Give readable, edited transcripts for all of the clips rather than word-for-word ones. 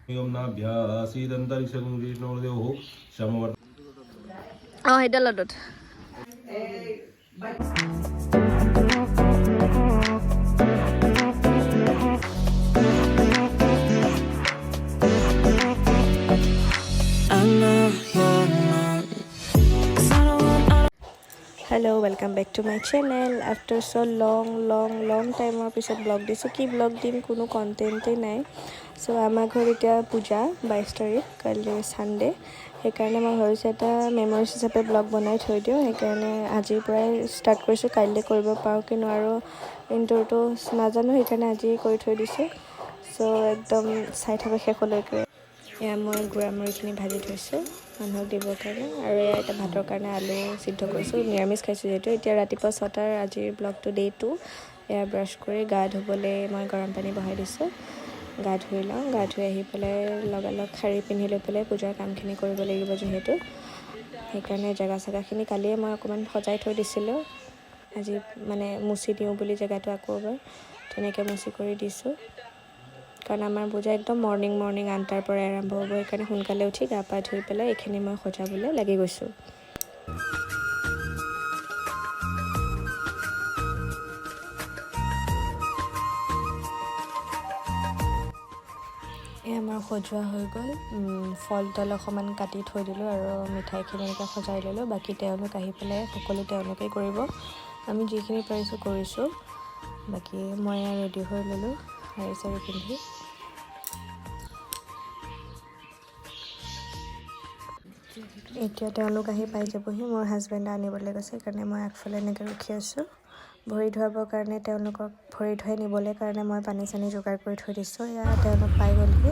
ओम नाभ्यासीदंतरिक्षगुं विष्णुर्देवो समवर्त সেইডাল লডত Hello, welcome back to my channel. After so long time পিছত blog দিছো কি ব্লগ দিম কোনো কন্টেন্টই নাই সো আমাৰ ঘৰত এতিয়া পূজা 22 তাৰিখ কালি সানডে সেইকাৰণে মই ভাবিছোঁ এটা মেমৰিজ হিচাপে ব্লগ বনাই থৈ দিওঁ সেইকাৰণে আজিৰ পৰাই ষ্টাৰ্ট কৰিছোঁ কাইলৈ কৰিব পাৰোঁ কি নোৱাৰোঁ ইনটোটো নাজানো সেইকাৰণে আজি কৰি থৈ দিছোঁ সো একদম চাই থকা শেষলৈকে এয়া মই গুড়া মুড়িখিনি ভাজি থৈছোঁ মানুহক দিবৰ কাৰণে আৰু এয়া এটা ভাতৰ কাৰণে আলু সিদ্ধ কৰিছোঁ নিৰামিষ খাইছোঁ যিহেতু এতিয়া ৰাতিপুৱা 6টাৰ আজিৰ ব্লগটো ডে 2 এয়া ব্ৰাছ কৰি গা ধুবলৈ মই গৰম পানী বহাই দিছোঁ গা ধুই লওঁ গা ধুই আহি পেলাই লগালগ শাৰী পিন্ধি লৈ পেলাই পূজাৰ কামখিনি কৰিব লাগিব যিহেতু সেইকাৰণে জেগা চেগাখিনি কালিয়ে মই অকণমান সজাই থৈ দিছিলোঁ আজি মানে মুচি দিওঁ বুলি জেগাটো আকৌ এবাৰ তেনেকৈ মুচি কৰি দিছোঁ কাৰণ আমাৰ পূজা একদম মৰ্ণিং 8টাৰ পৰা আৰম্ভ হ'ব সেইকাৰণে সোনকালে উঠি গা পা ধুই পেলাই এইখিনি মই সজাবলৈ লাগি গৈছোঁ আমাৰ সজোৱা হৈ গ'ল ফল তল অকণমান কাটি থৈ দিলোঁ আৰু মিঠাইখিনি এনেকৈ সজাই ল'লোঁ বাকী তেওঁলোক আহি পেলাই সকলো তেওঁলোকেই কৰিব আমি যিখিনি পাৰিছোঁ কৰিছোঁ বাকী মই ৰেডি হৈ ল'লোঁ শাৰী চাৰী পিন্ধি এতিয়া তেওঁলোক আহি পাই যাবহি মোৰ হাজবেণ্ডে আনিবলৈ গৈছে সেইকাৰণে মই আগফালে এনেকৈ ৰখি আছোঁ ভৰি ধুৱাবৰ কাৰণে তেওঁলোকক ভৰি ধুৱাই নিবলৈ কাৰণে মই পানী চানী যোগাৰ কৰি থৈ দিছোঁ এয়া তেওঁলোক পাই গ'লহি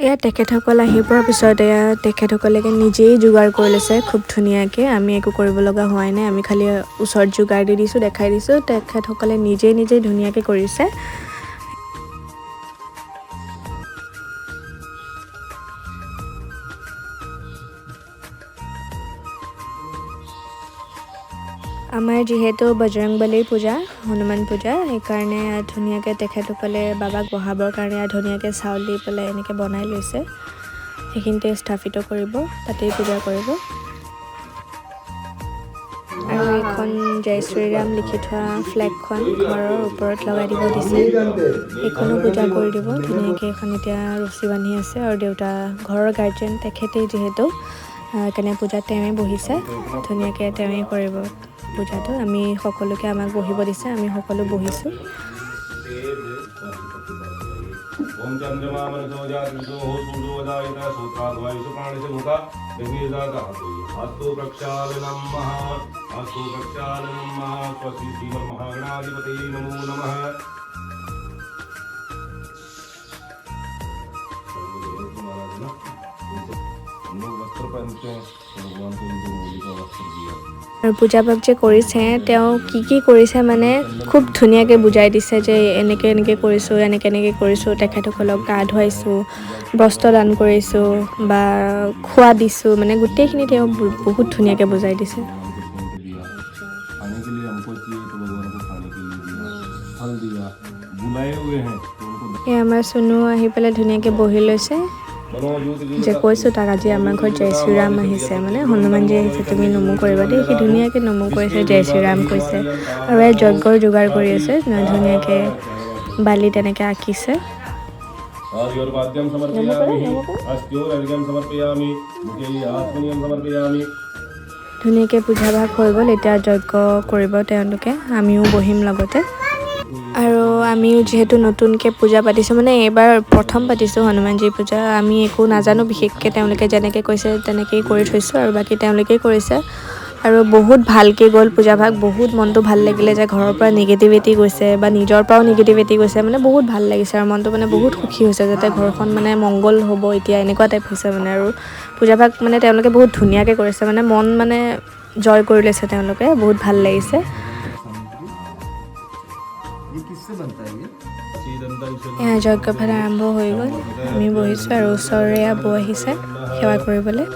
এয়া তেখেতসকল আহি পোৱাৰ পিছত এয়া তেখেতসকলে নিজেই যোগাৰ কৰি লৈছে খুব ধুনীয়াকৈ আমি একো কৰিব লগা হোৱাই নাই আমি খালি ওচৰত যোগাৰ দি দিছোঁ দেখাই দিছোঁ তেখেতসকলে নিজেই ধুনীয়াকৈ কৰিছে আমাৰ যিহেতু বজৰংবলীৰ পূজা হনুমান পূজা সেইকাৰণে ধুনীয়াকৈ তেখেতসকলে বাবাক বহাবৰ কাৰণে ধুনীয়াকৈ চাউল দি পেলাই এনেকৈ বনাই লৈছে সেইখিনিতে স্থাপিত কৰিব তাতেই পূজা কৰিব আৰু এইখন জয় শ্ৰীৰাম লিখি থোৱা ফ্লেগখন ঘৰৰ ওপৰত লগাই দিব দিছে এইখনো পূজা কৰি দিব ধুনীয়াকৈ এইখন এতিয়া ৰছী বান্ধি আছে আৰু দেউতা ঘৰৰ গাৰ্জেন তেখেতেই যিহেতু সেইকাৰণে পূজাত তেওঁৱেই বহিছে ধুনীয়াকৈ তেওঁৱেই কৰিব পূজাটো আমি সকলোকে আমাক বহিব দিছে আমি সকলো বহিছোঁ ओम चंद्रमा मनसो जातृतो हो सूर्यो उदयिता सूत्राद्वैषु प्राणिषु मुखा हस्तो प्रक्षालनं स्वस्ति श्रीमन्महागणाधिपते नमो नमः वस्त्र पहनते हैं भगवान को उनको होली का वस्त्र दिया আৰু পূজা পাঠ যে কৰিছে তেওঁ কি কৰিছে মানে খুব ধুনীয়াকৈ বুজাই দিছে যে এনেকৈ কৰিছোঁ তেখেতসকলক গা ধুৱাইছোঁ বস্ত্ৰ দান কৰিছোঁ বা খোৱা দিছোঁ মানে গোটেইখিনি তেওঁ বহুত ধুনীয়াকৈ বুজাই দিছে এই আমাৰ চুনু আহি পেলাই ধুনীয়াকৈ বহি লৈছে যে কৈছোঁ তাক আজি আমাৰ ঘৰত জয় শ্ৰীৰাম আহিছে মানে হনুমানজী আহিছে তুমি নমো কৰিবা দেই সি ধুনীয়াকৈ নমো কৰিছে জয় শ্ৰীৰাম কৈছে আৰু এই যজ্ঞৰ যোগাৰ কৰি আছে ধুনীয়াকৈ বালি তেনেকৈ আঁকিছে ধুনীয়াকৈ পূজাভাগ হৈ গ'ল। এতিয়া যজ্ঞ কৰিব তেওঁলোকে, আমিও বহিম লগতে। আৰু আমিও যিহেতু নতুনকৈ পূজা পাতিছোঁ, মানে এইবাৰ প্ৰথম পাতিছোঁ হনুমানজী পূজা। আমি একো নাজানো বিশেষকৈ, তেওঁলোকে যেনেকৈ কৈছে তেনেকেই কৰি থৈছোঁ আৰু বাকী তেওঁলোকেই কৰিছে। আৰু বহুত ভালকৈ গ'ল পূজাভাগ, বহুত মনটো ভাল লাগিলে যে ঘৰৰ পৰা নিগেটিভিটি গৈছে বা নিজৰ পৰাও নিগেটিভিটি গৈছে, মানে বহুত ভাল লাগিছে আৰু মনটো মানে বহুত সুখী হৈছে যাতে ঘৰখন মানে মংগল হ'ব এতিয়া, এনেকুৱা টাইপ হৈছে মানে। আৰু পূজাভাগ মানে তেওঁলোকে বহুত ধুনীয়াকৈ কৰিছে, মানে মন মানে জয় কৰি লৈছে তেওঁলোকে, বহুত ভাল লাগিছে। এয়া যজ্ঞভাগ আৰম্ভ হৈ গ'ল, আমি বহিছোঁ আৰু ওচৰৰে বৌ আহিছে সেৱা কৰিবলৈ।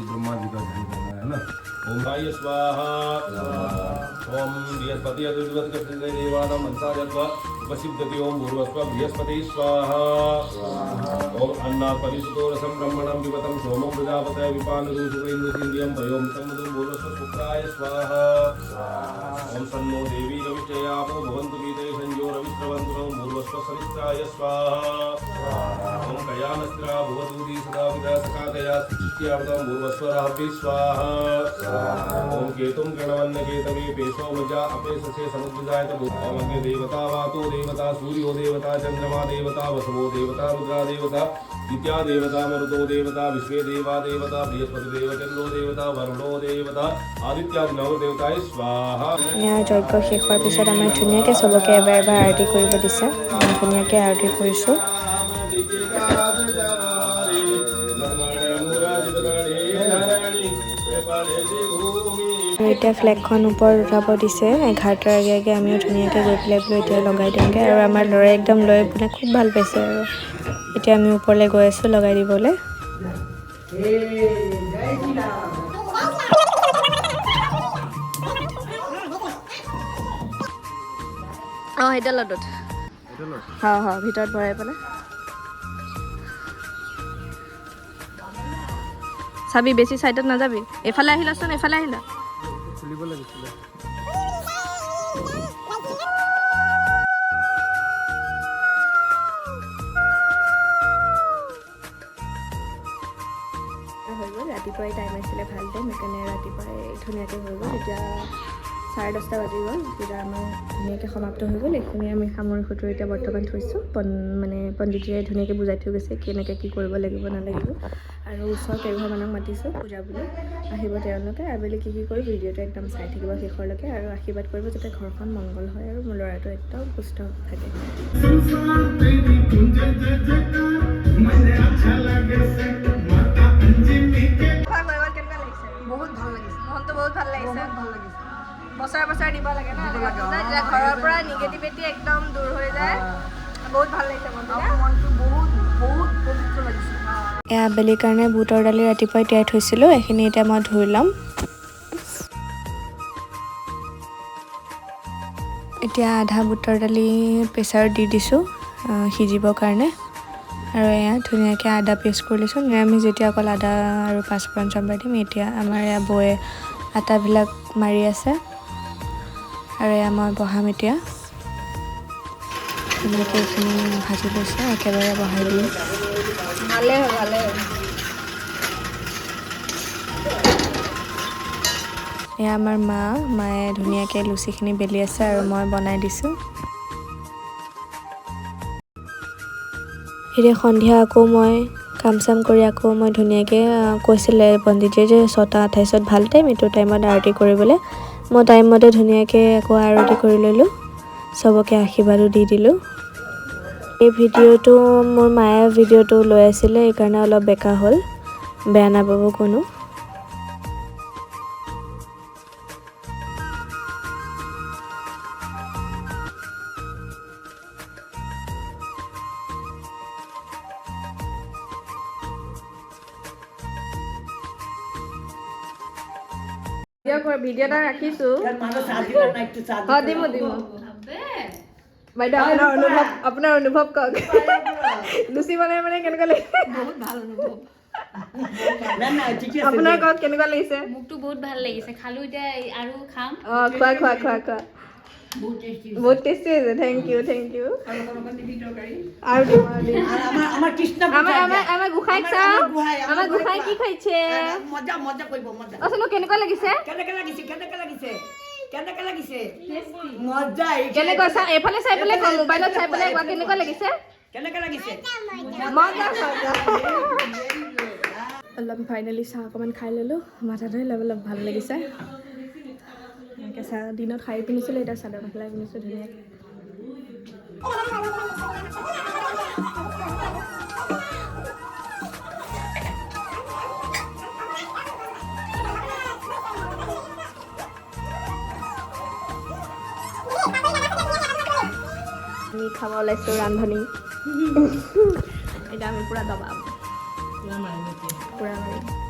ब्रह्मा जी का ध्यान करना है ना। ओम राय स्वाहा ओम बृहस्पति अद्विवत कृष्ण देवानां मनसा जत्वा उपसिद्धति ओम भूर्भुवस्व बृहस्पति स्वाहा ओम अन्नात् परिसुतो रसं ब्रह्मणं विवतं सोमं प्रजापतये विपानदं सुरेन्द्रसिंध्यं वयोमृतं मधुं भूर्भुवस्व शुक्राय स्वाहा ओम सन्नो देवी रविष्टयापो भवन्तु गीते संजो रविश्रवन्तु भूर्भुवस्व सवित्राय स्वाहा ओम कयामस्त्रा भवतुदी सदा विदा सकादया स्थित्यावतं भूर्भुवस्वराभि स्वाहा ओम केतुं गणवन्न केतवे पेशो मजा अपेससे समुद्रजायत ओम अग्नि देवता वातो देवता सूर्यो देवता चंद्रमा देवता वसवो देवता रुद्रा देवता द्वितीया देवता मरुतो देवता विश्वे देवा देवता बृहस्पति देव चंद्रो देवता वरुणो देवता आदित्यादि नव देवताय स्वाहा। যজ্ঞ শেষ হোৱাৰ পিছত আমাৰ ধুনীয়াকৈ চবকে এবাৰ এবাৰ আৰতি কৰিব দিছে, আমি ধুনীয়াকৈ আৰতি কৰিছোঁ। আৰু এতিয়া ফ্লেগখন ওপৰত উঠাব দিছে 11টাৰ আগে আগে, আমিও ধুনীয়াকৈ গৈ পেলাই বোলো এতিয়া লগাই দিওঁগৈ। আৰু আমাৰ ল'ৰাই একদম লৈ মানে খুব ভাল পাইছে আৰু এতিয়া আমি ওপৰলৈ গৈ আছোঁ লগাই দিবলৈ। অঁ সেইডাল লডত ভিতৰত ভৰাই পেলাই চাবি, বেছি চাইডত নাযাবি। এইফালে আহিলাচোন, এইফালে আহিলা। খুলিব লাগিছিলে। হৈ গ'ল, ৰাতিপুৱাই টাইম আছিলে ভাল টাইম, সেইকাৰণে ৰাতিপুৱাই ধুনীয়াকৈ হৈ গ'ল। এতিয়া 10:30 বাজি গ'ল, পূজা আমাৰ ধুনীয়াকৈ সমাপ্ত হৈ গ'ল। এইখিনি আমি সামৰি সুতৰি এতিয়া বৰ্তমান থৈছোঁ। মানে পণ্ডিতজিয়ে ধুনীয়াকৈ বুজাই থৈ গৈছে কেনেকৈ কি কৰিব লাগিব নালাগিব। আৰু ওচৰ কেইঘৰমানক মাতিছোঁ পূজা বুলি, আহিব তেওঁলোকে। আবেলি কি কি কৰি ভিডিঅ'টো একদম চাই থাকিব শেষৰলৈকে আৰু আশীৰ্বাদ কৰিব যাতে ঘৰখন মংগল হয় আৰু মোৰ ল'ৰাটো একদম সুস্থ থাকে। বহুত ভাল লাগিছে, মনটো বহুত ভাল লাগিছে। বছৰে বছৰে দিব লাগে না, তেতিয়া ঘৰৰ পৰা নিগেটিভিটি একদম দূৰ হৈ যায়। বহুত ভাল লাগিছে মনটো বহুত পবিত্ৰ লাগিছে। এয়া আবেলিৰ কাৰণে বুটৰ দালি ৰাতিপুৱাই তিয়াই থৈছিলোঁ, এইখিনি এতিয়া মই ধুই ল'ম। এতিয়া আধা বুটৰ দালি প্ৰেছাৰত দি দিছোঁ সিজিবৰ কাৰণে। আৰু এয়া ধুনীয়াকৈ আদা পেষ্ট কৰি লৈছোঁ। নিৰামিষ যেতিয়া অকল আদা আৰু পাঁচফোৰণ চম্ভাৰ দিম। এতিয়া আমাৰ এয়া বৌয়ে আটাবিলাক মাৰি আছে আৰু এয়া মই বহাম এতিয়া। ধুনীয়াকৈ এইখিনি ভাজি লৈছোঁ, একেবাৰে বহাই দিম। ভালে এয়া আমাৰ মায়ে ধুনীয়াকৈ লুচিখিনি বেলি আছে আৰু মই বনাই দিছোঁ। এতিয়া সন্ধিয়া আকৌ মই কাম চাম কৰি আকৌ মই ধুনীয়াকৈ কৈছিলে পণ্ডিতজিয়ে যে 6:28 ভাল টাইম, এইটো টাইমত আৰতি কৰিবলৈ। মই টাইমমতে ধুনীয়াকৈ আকৌ আৰতি কৰি ল'লোঁ, চবকে আশীৰ্বাদো দি দিলোঁ। এই ভিডিঅ'টো মোৰ মায়ে ভিডিঅ'টো লৈ আছিলে, সেইকাৰণে অলপ বেকা হ'ল, বেয়া নাপাব কোনো। ভিডিঅ' এটা ৰাখিছোঁ। বাইদেউ আপোনাৰ অনুভৱ কওক। লুচি বনাই মানে কেনেকুৱা লাগিছে? বহুত ভাল অনুভৱ। আপোনাৰ কওক কেনেকুৱা লাগিছে? মোকতো বহুত ভাল লাগিছে, খালো এতিয়া আৰু খাম। খোৱা। বহুত টেষ্টি হৈছে থেংক ইউ আৰু দিম আমাৰ কৃষ্ণ আমাৰ গোসাঁইক চাওঁ আমাৰ গোসাঁই কি খাইছে মজা মজা কৰিব মজা অচোন কেনেকুৱা লাগিছে কেনেকে লাগিছে মজা কেনেকুৱা চাওঁ এইফালে চাই পেলাই মোবাইলত চাই পেলাই কেনেকুৱা লাগিছে কেনেকে লাগিছে মজা অলপ ফাইনেলি চাহ অকণমান খাই ল'লোঁ মাথাটো অলপ ভাল লাগিছে এনেকৈ চাহ দিনত শাৰী পিন্ধিছিলোঁ এতিয়া চাদৰ মেখেলাই পিন্ধিছোঁ ধুনীয়াকৈ আমি খাব ওলাইছোঁ ৰান্ধনি এতিয়া আমি পূৰা দবাম পূৰা মাৰিম